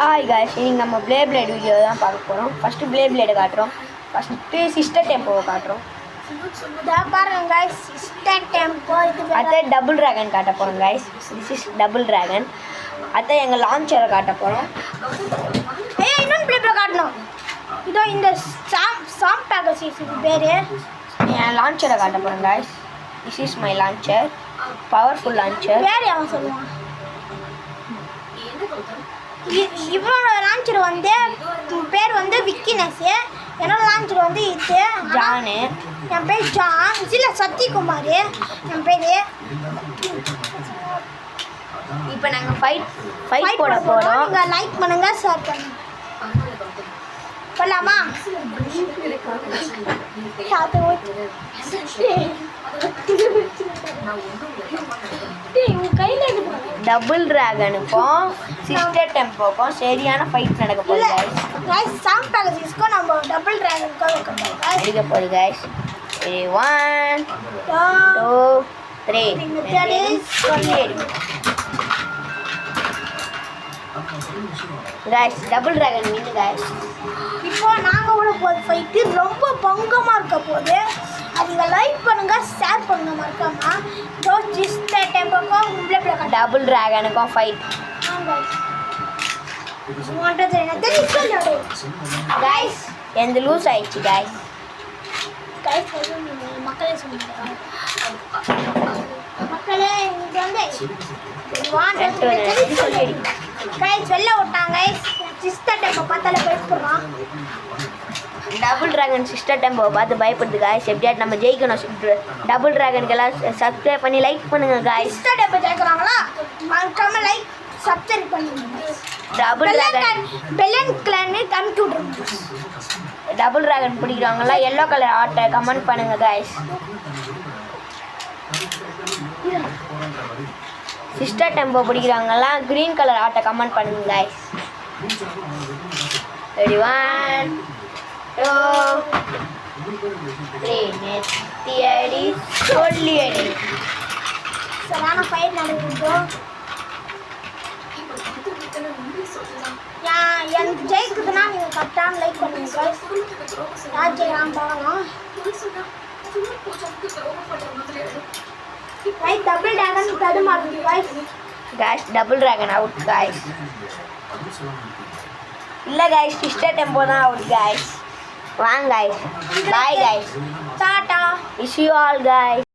Hi guys, இன்னைக்கு நம்ம plate video தான் பார்க்க போகிறோம். ஃபஸ்ட்டு பிளேடை காட்டுறோம். ஃபஸ்ட்டு சிஸ்டர் டெம்போவை காட்டுறோம். பாருங்க காய்ஸ், சிஸ்டர் டெம்போ. அடுத்து டபுள் ட்ராகன் காட்ட போகிறோம் guys. This is double dragon. அடுத்து எங்கள் லான்ச்சரை காட்ட போகிறோம். இன்னொன்று பிளேட்டை காட்டணும். இதோ இந்த சாம் பேக்கஸ் இது பேர். என் லான்ச்சரை காட்ட போகிறேன் guys. This is my launcher, powerful launcher. பேர் அவன் சொல்லுவான். இவனோட லான்ச்சர் வந்து பேர் வந்து விக்கினஸ். என்னோட லான்ச்சர் வந்து இது ஜானு. என் பேர் ஜான், இல்லை சத்யகுமார் என் பேர். இப்போ நாங்கள் ஃபைட் போட போகிறோம். நீங்கள் லைக் பண்ணுங்க, ஷேர் பண்ணுங்க. போடலாமா? டபுள் ட்ராகனுக்கும் சிஸ்டர் டெம்போக்கும் சரியான ஃபைட் நடக்க போகுது गाइस. சாம் பேக்கஸ்க்கும் நம்ம டபுள் ட்ராகனுக்கும் இருக்க போகுது गाइस. 1 2 3 गाइस. டபுள் ட்ராகன் வின்னு गाइस. இப்போ நாங்கள் உள்ள போகிற ஃபைட்டு ரொம்ப பங்கமாக இருக்க போகுது. அதுங்க லைக் பண்ணுங்க, ஷேர் பண்ணுங்க மறக்காம. சிஸ்டர் டெம்போக்கும் டபுள் ட்ராகனுக்கும் ஃபைட். गाइस எந்த லூஸ் ஆயிடுச்சு गाइस. மக்களே சொல்லுங்க. மக்களே இங்கே வந்து गाइस வெளில விட்டாங்க. சிஸ்டர் டெம்போ பார்த்தாலே பயப்படுறான். டபுள் ட்ராகன் சிஸ்டர் டெம்போவை பார்த்து பயப்படுது गाइस. எப்படியாவது நம்ம ஜெயிக்கணும். டபுள் ட்ராகனுக்கெல்லாம் சப்ஸ்கிரைப் பண்ணி லைக் பண்ணுங்க गाइस. சிஸ்டர் டெம்போ ஜெயிக்கிறாங்களா? மறக்காம லைக் சப்ஸ்கிரைப் பண்ணுங்க. டபுள் ட்ராகன் பெல்லன் கிளான் கம்ப்யூட்டர். டபுள் ட்ராகன் பிடிக்கிறவங்கலாம் எல்லோ கலர் ஆர்ட்டை கமெண்ட் பண்ணுங்க गाइस. சிஸ்டர் டெம்போ பிடிக்கிறவங்கலாம் க்ரீன் கலர் ஆர்ட்டை கமெண்ட் பண்ணுங்க गाइस. ரெடி 1 2 3 நெத்தி அடி சொல்லி அடி. சரியான ஃபைட் நடக்குது. எனக்கு ஜெயிக்குதுன்னா நீங்கள் கரெக்டான லைக் பண்ணுங்க गाइस. யார் ஜெயிக்கிறான்னு பார்க்கலாம். டபுள் ட்ராகன் தடுமாறுது guys. Double dragon out guys. இல்லை गाइस, சிஸ்டர் டெம்போ தான் அவுட் गाइस. வாங்க गाइस. Bye guys. டாடா. Wish you all guys.